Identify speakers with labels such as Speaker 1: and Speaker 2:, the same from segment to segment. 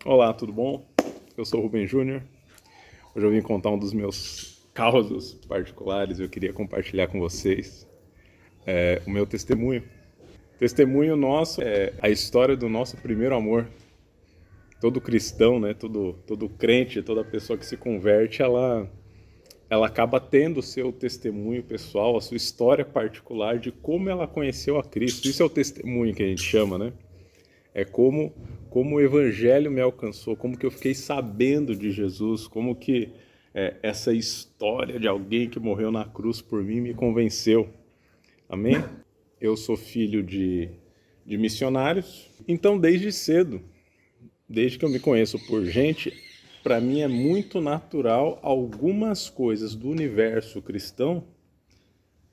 Speaker 1: Olá, tudo bom? Eu sou o Rubem Júnior. Hoje eu vim contar um dos meus causos particulares. Eu queria compartilhar com vocês o meu testemunho. Testemunho nosso é a história do nosso primeiro amor. Todo cristão, né? Todo crente, toda pessoa que se converte, ela acaba tendo o seu testemunho pessoal, a sua história particular de como ela conheceu a Cristo. Isso é o testemunho que a gente chama, né? É como o evangelho me alcançou, como que eu fiquei sabendo de Jesus, como que essa história de alguém que morreu na cruz por mim me convenceu. Amém? Eu sou filho de missionários, então desde cedo, desde que eu me conheço por gente, para mim é muito natural algumas coisas do universo cristão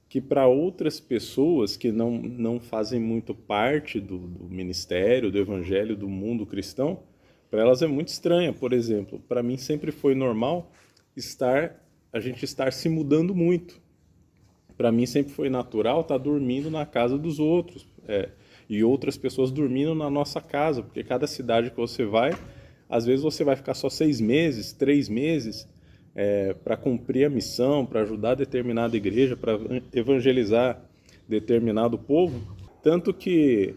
Speaker 1: que para outras pessoas que não fazem muito parte do ministério, do evangelho, do mundo cristão, para elas é muito estranha. Por exemplo, para mim sempre foi normal a gente estar se mudando muito. Para mim sempre foi natural estar dormindo na casa dos outros, e outras pessoas dormindo na nossa casa, porque cada cidade que você vai, às vezes você vai ficar só 6 meses, 3 meses, para cumprir a missão, para ajudar determinada igreja, para evangelizar determinado povo. Tanto que,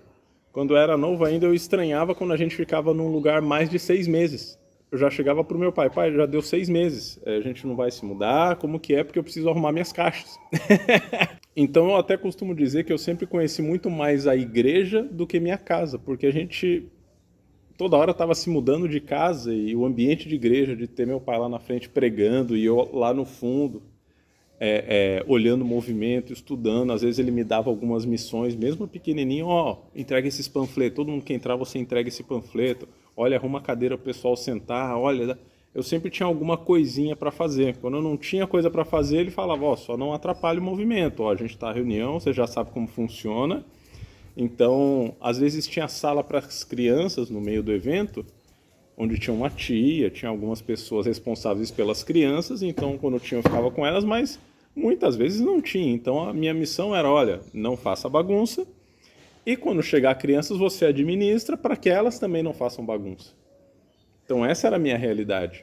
Speaker 1: quando eu era novo ainda, eu estranhava quando a gente ficava num lugar mais de 6 meses. Eu já chegava pro meu pai, já deu 6 meses, a gente não vai se mudar, como que é? Porque eu preciso arrumar minhas caixas. Então eu até costumo dizer que eu sempre conheci muito mais a igreja do que minha casa, porque a gente toda hora estava se mudando de casa e o ambiente de igreja, de ter meu pai lá na frente pregando e eu lá no fundo, olhando o movimento, estudando. Às vezes ele me dava algumas missões, mesmo pequenininho, entrega esses panfletos, todo mundo que entrar você entrega esse panfleto, olha, arruma a cadeira para o pessoal sentar, olha, eu sempre tinha alguma coisinha para fazer. Quando eu não tinha coisa para fazer, ele falava, só não atrapalhe o movimento, a gente está em reunião, você já sabe como funciona. Então, às vezes tinha sala para as crianças no meio do evento, onde tinha uma tia, tinha algumas pessoas responsáveis pelas crianças, então quando tinha eu ficava com elas, mas muitas vezes não tinha. Então a minha missão era, olha, não faça bagunça, e quando chegar crianças você administra para que elas também não façam bagunça. Então essa era a minha realidade.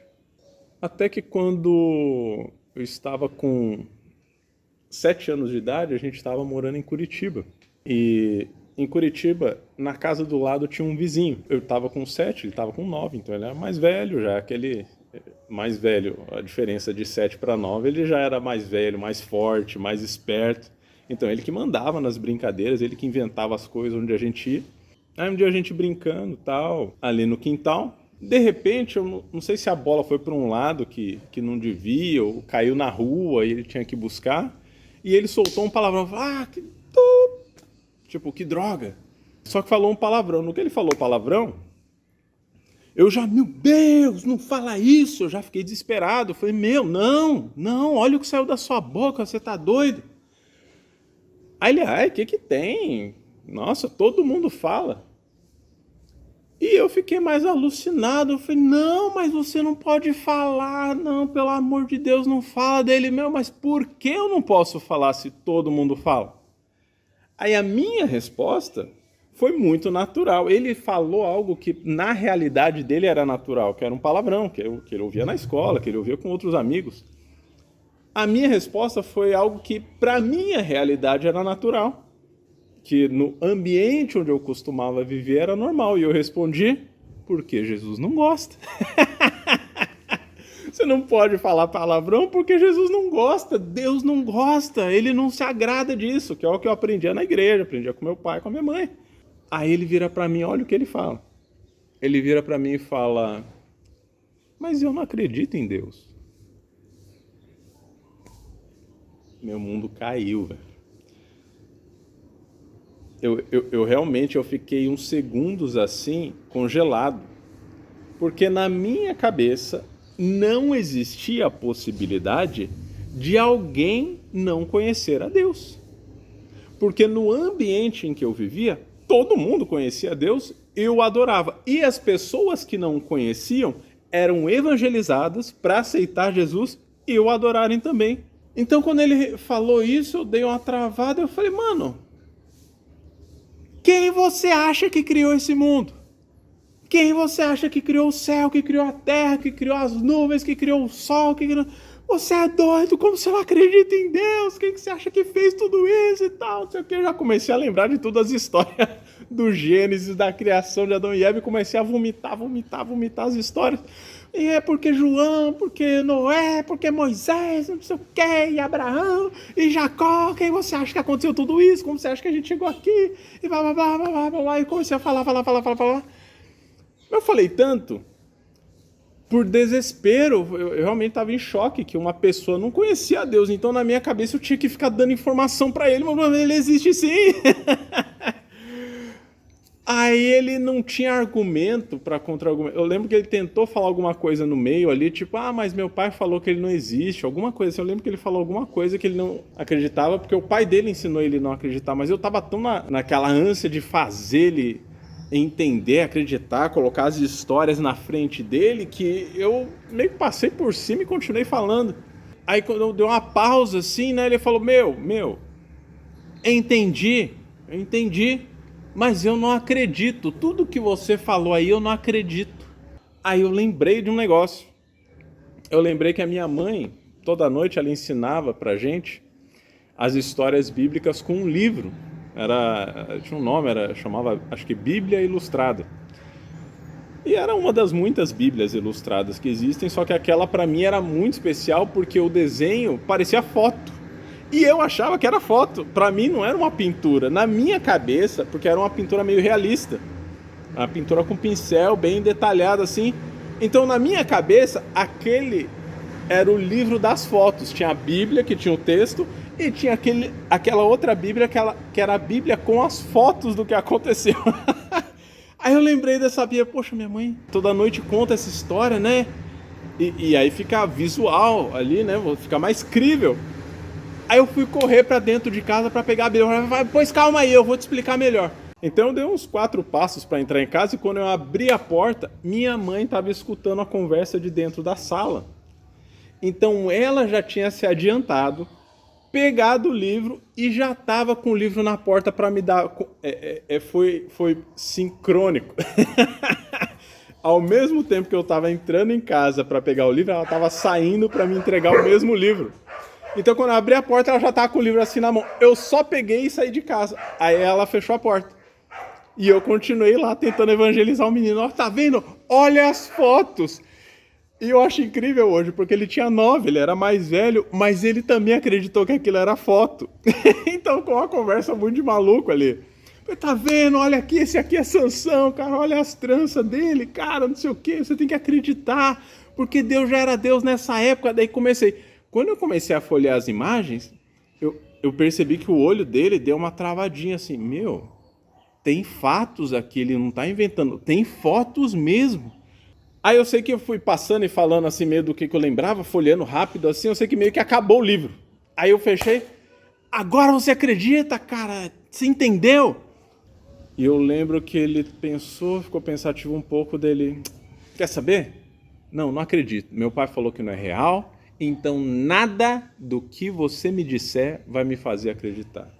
Speaker 1: Até que quando eu estava com 7 anos de idade, a gente estava morando em Curitiba. E em Curitiba, na casa do lado tinha um vizinho. Eu estava com 7, ele estava com 9, então ele era mais velho já, aquele mais velho, a diferença de 7 para 9, ele já era mais velho, mais forte, mais esperto. Então ele que mandava nas brincadeiras, ele que inventava as coisas onde a gente ia. Aí um dia a gente brincando, tal, ali no quintal, de repente, eu não sei se a bola foi para um lado que não devia, ou caiu na rua e ele tinha que buscar, e ele soltou um palavrão, tipo, que droga. Só que falou um palavrão. No que ele falou palavrão, eu já, meu Deus, não fala isso. Eu já fiquei desesperado. Eu falei, não, olha o que saiu da sua boca, você tá doido? Aí ele, o que tem? Nossa, todo mundo fala. E eu fiquei mais alucinado. Eu falei, não, mas você não pode falar, não, pelo amor de Deus, não fala dele. Mas por que eu não posso falar se todo mundo fala? Aí a minha resposta foi muito natural. Ele falou algo que na realidade dele era natural, que era um palavrão, que ele ouvia na escola, que ele ouvia com outros amigos. A minha resposta foi algo que para minha realidade era natural, que no ambiente onde eu costumava viver era normal. E eu respondi, porque Jesus não gosta. Você não pode falar palavrão porque Jesus não gosta, Deus não gosta, ele não se agrada disso, que é o que eu aprendia na igreja, aprendia com meu pai e com a minha mãe. Aí ele vira para mim, olha o que ele fala. Ele vira para mim e fala, mas eu não acredito em Deus. Meu mundo caiu, velho. Eu realmente eu fiquei uns segundos assim, congelado. Porque na minha cabeça não existia a possibilidade de alguém não conhecer a Deus. Porque no ambiente em que eu vivia, todo mundo conhecia a Deus, eu o adorava. E as pessoas que não conheciam eram evangelizadas para aceitar Jesus e o adorarem também. Então quando ele falou isso, eu dei uma travada, eu falei, mano, quem você acha que criou esse mundo? Quem você acha que criou o céu, que criou a terra, que criou as nuvens, que criou o sol, que criou... Você é doido, como você não acredita em Deus? Quem que você acha que fez tudo isso e tal? Não sei o que. Eu já comecei a lembrar de todas as histórias do Gênesis, da criação de Adão e Eva, e comecei a vomitar as histórias. E é porque João, porque Noé, porque Moisés, não sei o que, e Abraão, e Jacó. Quem você acha que aconteceu tudo isso? Como você acha que a gente chegou aqui? E blá, blá, blá, blá, blá, blá. E comecei a falar. Eu falei tanto por desespero. Eu realmente estava em choque que uma pessoa não conhecia a Deus. Então, na minha cabeça, eu tinha que ficar dando informação para ele. Mas ele existe sim. Aí ele não tinha argumento para contra-argumento. Eu lembro que ele tentou falar alguma coisa no meio ali, tipo, mas meu pai falou que ele não existe, alguma coisa assim. Eu lembro que ele falou alguma coisa que ele não acreditava, porque o pai dele ensinou ele a não acreditar. Mas eu tava tão naquela ânsia de fazer ele entender, acreditar, colocar as histórias na frente dele, que eu meio que passei por cima e continuei falando. Aí quando eu dei uma pausa assim, né, ele falou, meu, eu entendi, mas eu não acredito. Tudo que você falou aí eu não acredito. Aí eu lembrei de um negócio. Eu lembrei que a minha mãe, toda noite, ela ensinava pra gente as histórias bíblicas com um livro. Tinha um nome, chamava, acho que Bíblia Ilustrada. E era uma das muitas Bíblias ilustradas que existem, só que aquela pra mim era muito especial porque o desenho parecia foto. E eu achava que era foto. Pra mim não era uma pintura. Na minha cabeça, porque era uma pintura meio realista. Uma pintura com pincel, bem detalhada assim. Então na minha cabeça, aquele era o livro das fotos. Tinha a Bíblia, que tinha o texto, e tinha aquela outra Bíblia, que era a Bíblia com as fotos do que aconteceu. Aí eu lembrei dessa Bíblia. Poxa, minha mãe toda noite conta essa história, né? E aí fica visual ali, né? Fica mais crível. Aí eu fui correr pra dentro de casa pra pegar a Bíblia. Pois calma aí, eu vou te explicar melhor. Então eu dei uns 4 passos pra entrar em casa e quando eu abri a porta, minha mãe estava escutando a conversa de dentro da sala. Então ela já tinha se adiantado, pegado o livro e já estava com o livro na porta pra me dar... Foi sincrônico. Ao mesmo tempo que eu estava entrando em casa pra pegar o livro, ela estava saindo pra me entregar o mesmo livro. Então quando eu abri a porta, ela já tava com o livro assim na mão. Eu só peguei e saí de casa. Aí ela fechou a porta. E eu continuei lá tentando evangelizar o menino. Tá vendo? Olha as fotos. E eu acho incrível hoje, porque ele tinha 9, ele era mais velho, mas ele também acreditou que aquilo era foto. Então com uma conversa muito de maluco ali. Tá vendo? Olha aqui, esse aqui é Sansão, cara. Olha as tranças dele, cara, não sei o quê. Você tem que acreditar, porque Deus já era Deus nessa época. Daí Quando eu comecei a folhear as imagens, eu percebi que o olho dele deu uma travadinha assim. Meu, tem fatos aqui, ele não tá inventando, tem fotos mesmo. Aí eu sei que eu fui passando e falando assim meio do que eu lembrava, folheando rápido assim, eu sei que meio que acabou o livro. Aí eu fechei, agora você acredita, cara? Você entendeu? E eu lembro que ele pensou, ficou pensativo um pouco dele. Quer saber? Não acredito. Meu pai falou que não é real. Então nada do que você me disser vai me fazer acreditar.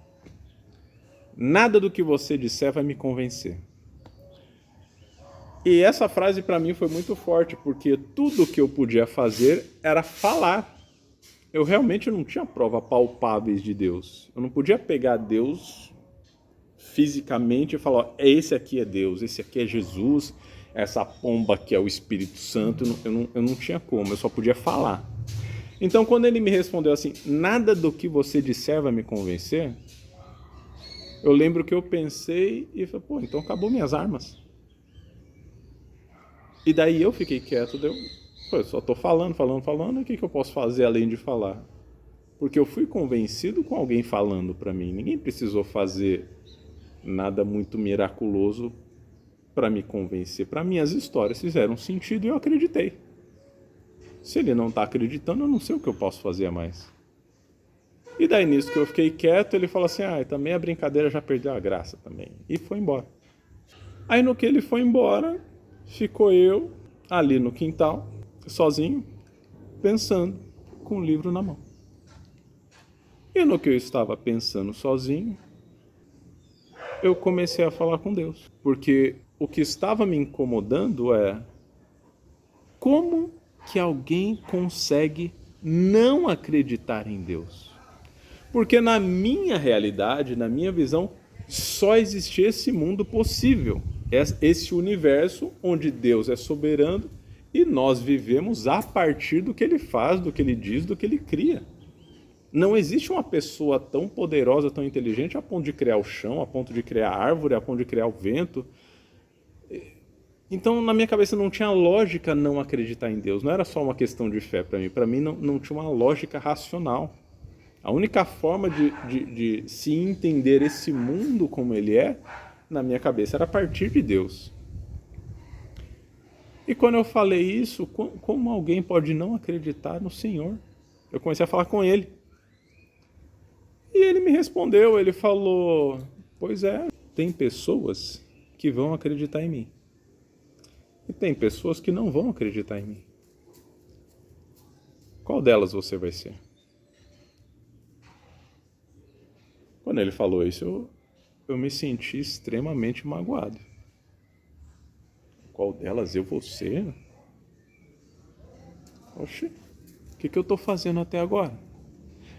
Speaker 1: Nada do que você disser vai me convencer. E essa frase para mim foi muito forte, porque tudo que eu podia fazer era falar. Eu realmente não tinha prova palpáveis de Deus. Eu não podia pegar Deus fisicamente e falar, esse aqui é Deus, esse aqui é Jesus, essa pomba aqui é o Espírito Santo. Eu não tinha como, eu só podia falar. Então, quando ele me respondeu assim, nada do que você disser vai me convencer, eu lembro que eu pensei e falei, então acabou minhas armas. E daí eu fiquei quieto, eu só tô falando, e o que eu posso fazer além de falar? Porque eu fui convencido com alguém falando para mim, ninguém precisou fazer nada muito miraculoso para me convencer. Para mim as histórias fizeram sentido e eu acreditei. Se ele não está acreditando, eu não sei o que eu posso fazer a mais. E daí nisso que eu fiquei quieto, ele falou assim, também a brincadeira já perdeu a graça também. E foi embora. Aí no que ele foi embora, ficou eu ali no quintal, sozinho, pensando, com o livro na mão. E no que eu estava pensando sozinho, eu comecei a falar com Deus. Porque o que estava me incomodando é como que alguém consegue não acreditar em Deus? Porque na minha realidade, na minha visão, só existe esse mundo possível, esse universo onde Deus é soberano e nós vivemos a partir do que Ele faz, do que Ele diz, do que Ele cria. Não existe uma pessoa tão poderosa, tão inteligente a ponto de criar o chão, a ponto de criar a árvore, a ponto de criar o vento. Então, na minha cabeça não tinha lógica não acreditar em Deus. Não era só uma questão de fé para mim. Para mim não tinha uma lógica racional. A única forma de se entender esse mundo como ele é, na minha cabeça, era a partir de Deus. E quando eu falei isso, como alguém pode não acreditar no Senhor? Eu comecei a falar com ele. E ele me respondeu, ele falou, pois é, tem pessoas que vão acreditar em mim. E tem pessoas que não vão acreditar em mim. Qual delas você vai ser? Quando ele falou isso, eu me senti extremamente magoado. Qual delas eu vou ser? Oxe, o que eu estou fazendo até agora?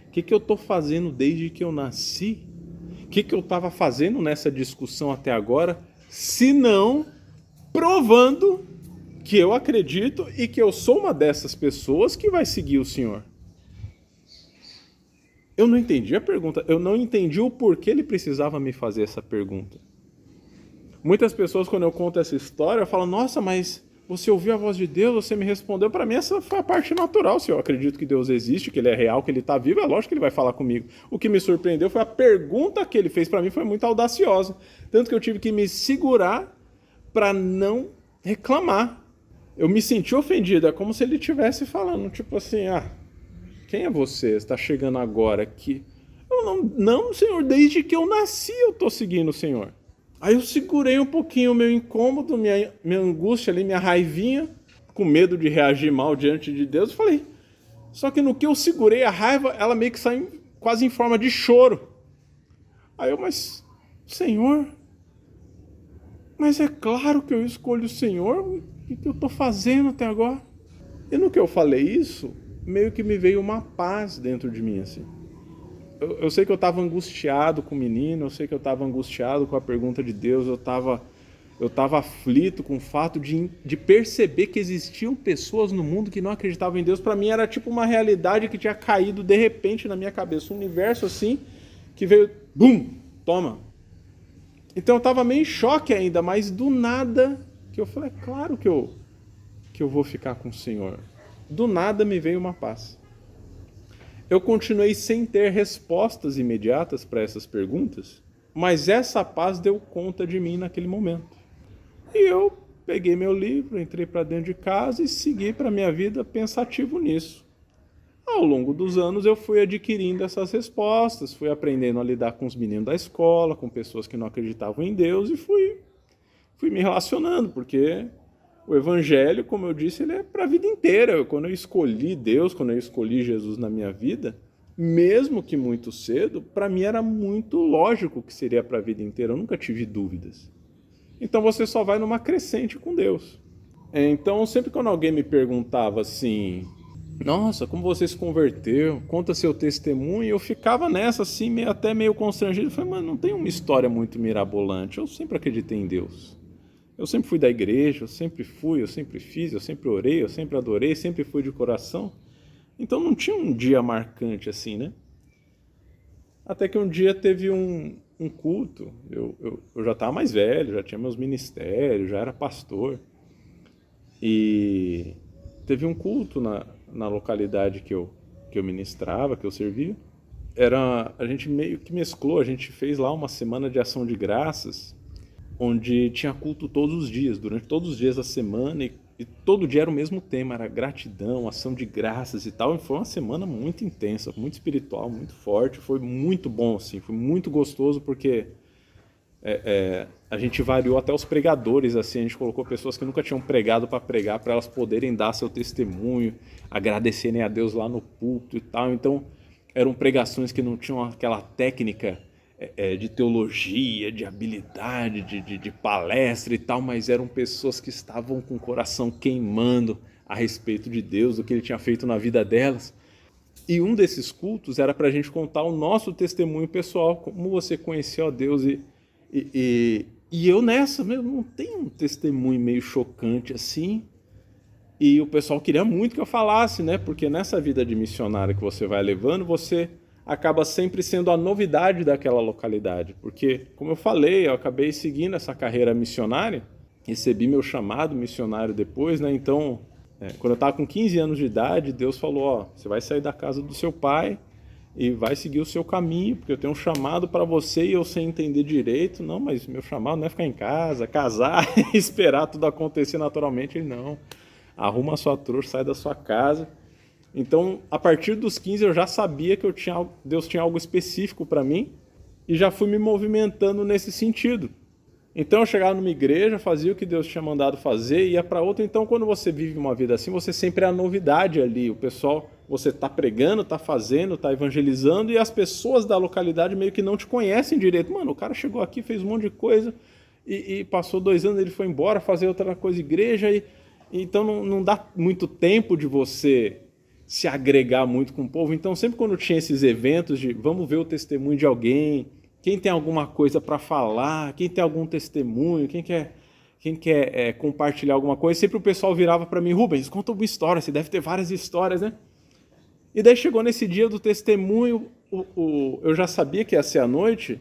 Speaker 1: O que eu estou fazendo desde que eu nasci? O que eu estava fazendo nessa discussão até agora? Se não provando que eu acredito e que eu sou uma dessas pessoas que vai seguir o Senhor. Eu não entendi a pergunta, eu não entendi o porquê ele precisava me fazer essa pergunta. Muitas pessoas, quando eu conto essa história, falam, nossa, mas você ouviu a voz de Deus, você me respondeu. Para mim, essa foi a parte natural. Se eu acredito que Deus existe, que Ele é real, que Ele está vivo, é lógico que Ele vai falar comigo. O que me surpreendeu foi a pergunta que Ele fez para mim, foi muito audaciosa. Tanto que eu tive que me segurar para não reclamar. Eu me senti ofendido, é como se Ele estivesse falando, tipo assim, quem é você? Está chegando agora aqui? Eu não, Senhor, desde que eu nasci eu estou seguindo o Senhor. Aí eu segurei um pouquinho o meu incômodo, minha angústia ali, minha raivinha, com medo de reagir mal diante de Deus. Eu falei, só que no que eu segurei a raiva, ela meio que saiu quase em forma de choro. Aí eu, mas, Senhor, mas é claro que eu escolho o Senhor, o que eu estou fazendo até agora? E no que eu falei isso, meio que me veio uma paz dentro de mim, assim. Eu sei que eu estava angustiado com o menino, eu sei que eu estava angustiado com a pergunta de Deus, eu estava aflito com o fato de perceber que existiam pessoas no mundo que não acreditavam em Deus. Para mim era tipo uma realidade que tinha caído de repente na minha cabeça, um universo assim, que veio, bum, toma. Então eu estava meio em choque ainda, mas do nada, que eu falei, é claro que eu vou ficar com o Senhor. Do nada me veio uma paz. Eu continuei sem ter respostas imediatas para essas perguntas, mas essa paz deu conta de mim naquele momento. E eu peguei meu livro, entrei para dentro de casa e segui para a minha vida pensativo nisso. Ao longo dos anos eu fui adquirindo essas respostas, fui aprendendo a lidar com os meninos da escola, com pessoas que não acreditavam em Deus e fui me relacionando, porque o evangelho, como eu disse, ele é para a vida inteira. Quando eu escolhi Deus, quando eu escolhi Jesus na minha vida, mesmo que muito cedo, para mim era muito lógico que seria para a vida inteira. Eu nunca tive dúvidas. Então você só vai numa crescente com Deus. Então sempre quando alguém me perguntava assim, nossa, como você se converteu? Conta seu testemunho. Eu ficava nessa assim, até meio constrangido. Eu falei, mas não tem uma história muito mirabolante. Eu sempre acreditei em Deus. Eu sempre fui da igreja, eu sempre fiz, eu sempre orei, eu sempre adorei, sempre fui de coração. Então não tinha um dia marcante assim, né? Até que um dia teve um culto, eu já estava mais velho, já tinha meus ministérios, já era pastor. E teve um culto na localidade que eu ministrava, que eu servia. A gente meio que mesclou, a gente fez lá uma semana de ação de graças, onde tinha culto todos os dias, durante todos os dias da semana, e todo dia era o mesmo tema, era gratidão, ação de graças e tal, e foi uma semana muito intensa, muito espiritual, muito forte, foi muito bom, assim, foi muito gostoso, porque a gente variou até os pregadores, assim, a gente colocou pessoas que nunca tinham pregado para pregar, para elas poderem dar seu testemunho, agradecerem a Deus lá no púlpito e tal, então eram pregações que não tinham aquela técnica de teologia, de habilidade, de palestra e tal, mas eram pessoas que estavam com o coração queimando a respeito de Deus, do que ele tinha feito na vida delas. E um desses cultos era para a gente contar o nosso testemunho pessoal, como você conheceu a Deus. E eu nessa, não tenho um testemunho meio chocante assim. E o pessoal queria muito que eu falasse, né? Porque nessa vida de missionário que você vai levando, você acaba sempre sendo a novidade daquela localidade. Porque, como eu falei, eu acabei seguindo essa carreira missionária, recebi meu chamado missionário depois, né? Então, quando eu estava com 15 anos de idade, Deus falou, ó, você vai sair da casa do seu pai e vai seguir o seu caminho, porque eu tenho um chamado para você e eu sem entender direito. Não, mas meu chamado não é ficar em casa, casar e esperar tudo acontecer naturalmente. Ele, não, arruma a sua trouxa, sai da sua casa. Então, a partir dos 15 eu já sabia que Deus tinha algo específico para mim e já fui me movimentando nesse sentido. Então eu chegava numa igreja, fazia o que Deus tinha mandado fazer e ia para outra. Então quando você vive uma vida assim, você sempre é a novidade ali. O pessoal, você está pregando, está fazendo, está evangelizando e as pessoas da localidade meio que não te conhecem direito. Mano, o cara chegou aqui, fez um monte de coisa e passou 2 anos, ele foi embora fazer outra coisa, igreja. Então não dá muito tempo de você se agregar muito com o povo. Então sempre quando tinha esses eventos de vamos ver o testemunho de alguém, quem tem alguma coisa para falar, quem tem algum testemunho, quem quer compartilhar alguma coisa, sempre o pessoal virava para mim, Rubens, conta uma história, você deve ter várias histórias, né? E daí chegou nesse dia do testemunho, eu já sabia que ia ser à noite,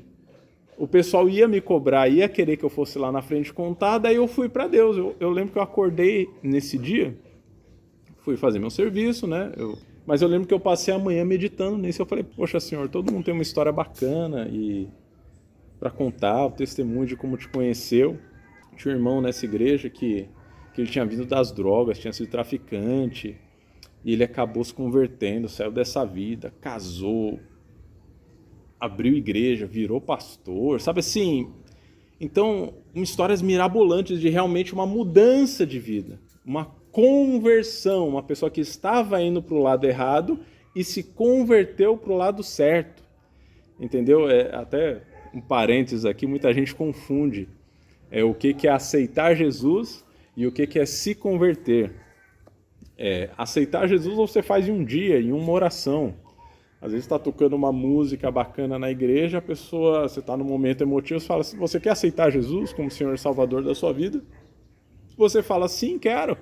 Speaker 1: o pessoal ia me cobrar, ia querer que eu fosse lá na frente contar, daí eu fui para Deus. Eu lembro que eu acordei nesse dia, fui fazer meu serviço, né? Mas eu lembro que eu passei a manhã meditando nisso. Eu falei, poxa, Senhor, todo mundo tem uma história bacana e para contar o testemunho de como te conheceu. Tinha um irmão nessa igreja que ele tinha vindo das drogas, tinha sido traficante e ele acabou se convertendo, saiu dessa vida, casou, abriu igreja, virou pastor, sabe assim? Então, histórias mirabolantes de realmente uma mudança de vida, uma conversão, uma pessoa que estava indo para o lado errado e se converteu para o lado certo, entendeu? Até um parênteses aqui, muita gente confunde o que é aceitar Jesus e o que é se converter. Aceitar Jesus você faz em um dia, em uma oração. Às vezes está tocando uma música bacana na igreja, a pessoa, você está num momento emotivo, você fala, você quer aceitar Jesus como Senhor e Salvador da sua vida? Você fala, sim, quero.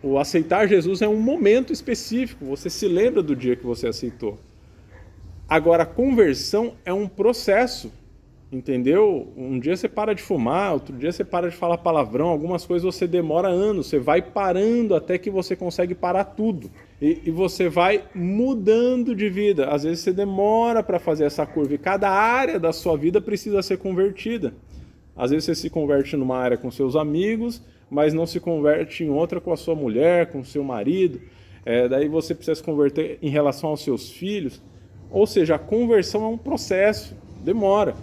Speaker 1: O aceitar Jesus é um momento específico, você se lembra do dia que você aceitou. Agora, a conversão é um processo, entendeu? Um dia você para de fumar, outro dia você para de falar palavrão, algumas coisas você demora anos, você vai parando até que você consegue parar tudo. E você vai mudando de vida. Às vezes você demora para fazer essa curva e cada área da sua vida precisa ser convertida. Às vezes você se converte numa área com seus amigos, mas não se converte em outra com a sua mulher, com o seu marido. Daí você precisa se converter em relação aos seus filhos. Ou seja, a conversão é um processo, demora.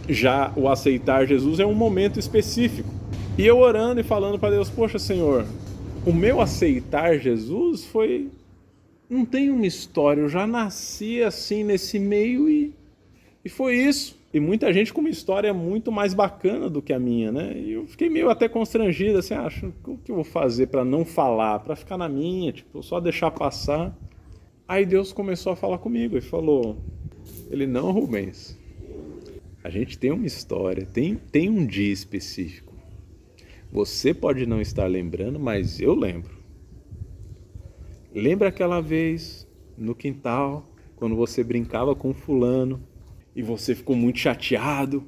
Speaker 1: Já o aceitar Jesus é um momento específico. E eu orando e falando para Deus, poxa, Senhor, o meu aceitar Jesus foi... Não tem uma história, eu já nasci assim nesse meio e foi isso. E muita gente com uma história muito mais bacana do que a minha, né? E eu fiquei meio até constrangido, assim, o que eu vou fazer para não falar, para ficar na minha, tipo, só deixar passar. Aí Deus começou a falar comigo e falou, não, Rubens, a gente tem uma história, tem um dia específico. Você pode não estar lembrando, mas eu lembro. Lembra aquela vez no quintal, quando você brincava com fulano e você ficou muito chateado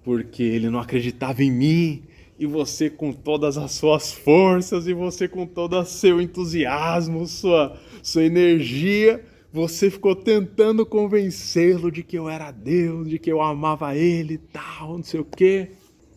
Speaker 1: porque ele não acreditava em mim e você com todas as suas forças e você com todo o seu entusiasmo, sua energia, você ficou tentando convencê-lo de que eu era Deus, de que eu amava ele e tal, não sei o quê.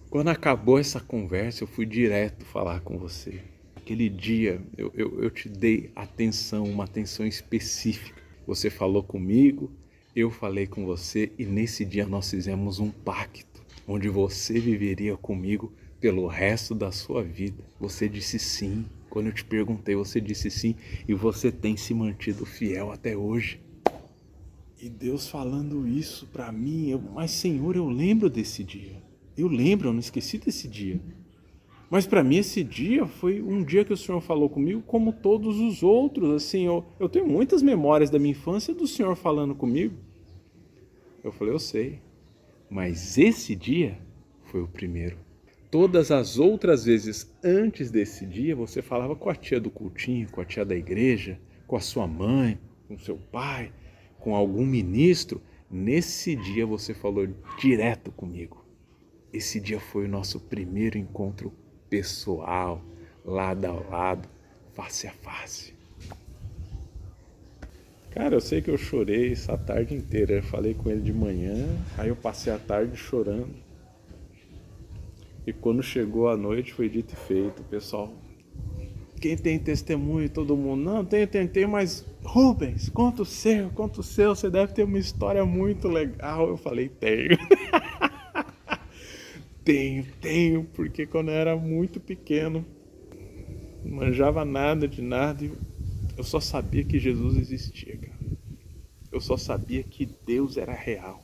Speaker 1: Quando acabou essa conversa, eu fui direto falar com você. Aquele dia eu te dei atenção, uma atenção específica. Você falou comigo, eu falei com você e nesse dia nós fizemos um pacto, onde você viveria comigo pelo resto da sua vida. Você disse sim. Quando eu te perguntei, você disse sim e você tem se mantido fiel até hoje. E Deus falando isso para mim, mas Senhor, eu lembro desse dia. Eu lembro, eu não esqueci desse dia. Mas para mim esse dia foi um dia que o Senhor falou comigo como todos os outros. Assim, eu tenho muitas memórias da minha infância do Senhor falando comigo. Eu falei, eu sei. Mas esse dia foi o primeiro. Todas as outras vezes antes desse dia, você falava com a tia do cultinho, com a tia da igreja, com a sua mãe, com seu pai, com algum ministro. Nesse dia você falou direto comigo. Esse dia foi o nosso primeiro encontro pessoal, lado a lado, face a face. Cara, eu sei que eu chorei essa tarde inteira. Eu falei com ele de manhã, aí eu passei a tarde chorando. E quando chegou a noite foi dito e feito. O pessoal, quem tem testemunho, todo mundo, não, tem, mas Rubens, conta o seu, você deve ter uma história muito legal. Eu falei, tenho. Tenho, porque quando eu era muito pequeno, não manjava nada de nada, eu só sabia que Jesus existia, cara. Eu só sabia que Deus era real.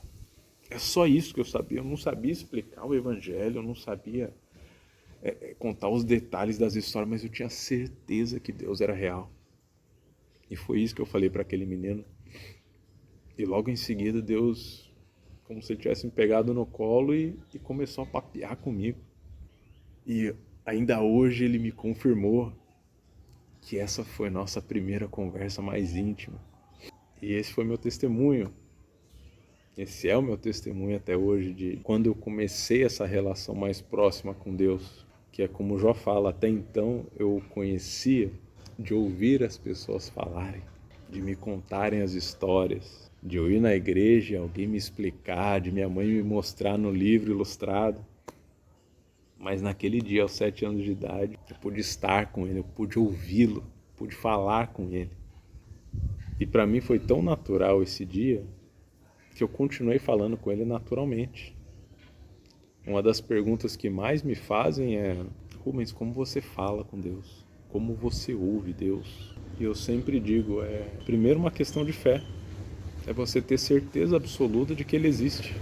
Speaker 1: É só isso que eu sabia. Eu não sabia explicar o evangelho, eu não sabia contar os detalhes das histórias, mas eu tinha certeza que Deus era real. E foi isso que eu falei para aquele menino. E logo em seguida Deus, como se ele tivesse me pegado no colo e começou a papear comigo. E ainda hoje ele me confirmou que essa foi nossa primeira conversa mais íntima. E esse foi meu testemunho. Esse é o meu testemunho até hoje de quando eu comecei essa relação mais próxima com Deus, que é como o Jó fala, até então eu conhecia de ouvir as pessoas falarem, de me contarem as histórias, de eu ir na igreja e alguém me explicar, de minha mãe me mostrar no livro ilustrado. Mas naquele dia, aos 7 anos de idade, eu pude estar com ele, eu pude ouvi-lo, pude falar com ele. E para mim foi tão natural esse dia que eu continuei falando com ele naturalmente. Uma das perguntas que mais me fazem é: Rubens, como você fala com Deus? Como você ouve Deus? E eu sempre digo, primeiro uma questão de fé. É você ter certeza absoluta de que Ele existe.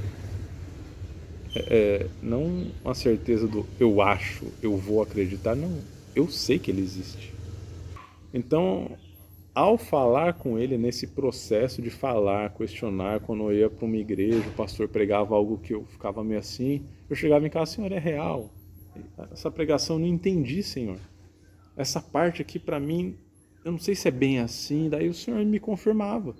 Speaker 1: Não a certeza do eu acho, eu vou acreditar, não. Eu sei que Ele existe. Então, ao falar com ele, nesse processo de falar, questionar, quando eu ia para uma igreja, o pastor pregava algo que eu ficava meio assim, eu chegava em casa, Senhor, é real. Essa pregação eu não entendi, Senhor. Essa parte aqui para mim, eu não sei se é bem assim. Daí o Senhor me confirmava.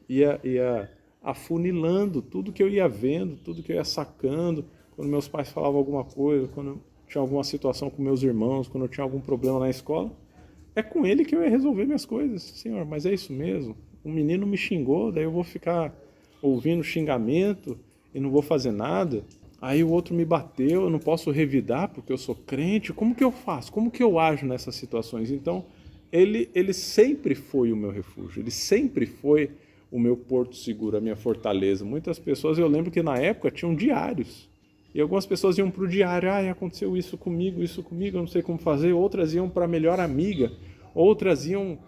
Speaker 1: Ia afunilando tudo que eu ia vendo, tudo que eu ia sacando. Quando meus pais falavam alguma coisa, quando eu tinha alguma situação com meus irmãos, quando eu tinha algum problema na escola, é com ele que eu ia resolver minhas coisas. Senhor, mas é isso mesmo? Um menino me xingou, daí eu vou ficar ouvindo xingamento e não vou fazer nada? Aí o outro me bateu, eu não posso revidar porque eu sou crente? Como que eu faço? Como que eu ajo nessas situações? Então, ele sempre foi o meu refúgio, ele sempre foi o meu porto seguro, a minha fortaleza. Muitas pessoas, eu lembro que na época tinham diários. E algumas pessoas iam para o diário, aconteceu isso comigo, eu não sei como fazer. Outras iam para a melhor amiga, outras iam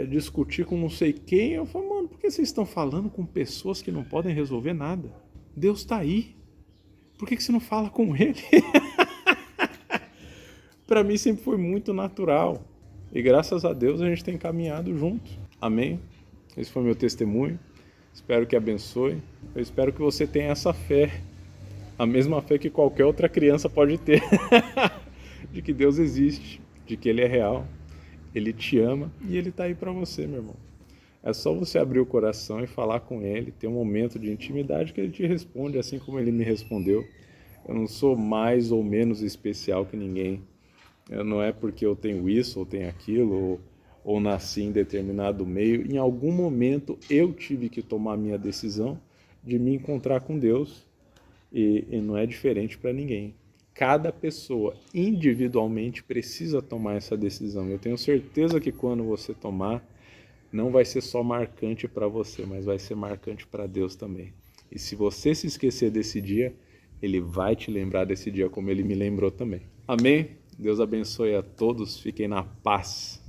Speaker 1: discutir com não sei quem. Eu falo, mano, por que vocês estão falando com pessoas que não podem resolver nada? Deus está aí. Por que você não fala com Ele? Para mim sempre foi muito natural. E graças a Deus a gente tem caminhado junto. Amém? Esse foi meu testemunho. Espero que abençoe. Eu espero que você tenha essa fé. A mesma fé que qualquer outra criança pode ter, de que Deus existe, de que Ele é real, Ele te ama e Ele está aí para você, meu irmão. É só você abrir o coração e falar com Ele, ter um momento de intimidade que Ele te responde, assim como Ele me respondeu. Eu não sou mais ou menos especial que ninguém. Não é porque eu tenho isso ou tenho aquilo, ou nasci em determinado meio. Em algum momento eu tive que tomar a minha decisão de me encontrar com Deus. E não é diferente para ninguém. Cada pessoa individualmente precisa tomar essa decisão. Eu tenho certeza que quando você tomar, não vai ser só marcante para você, mas vai ser marcante para Deus também. E se você se esquecer desse dia, Ele vai te lembrar desse dia como Ele me lembrou também. Amém? Deus abençoe a todos. Fiquem na paz.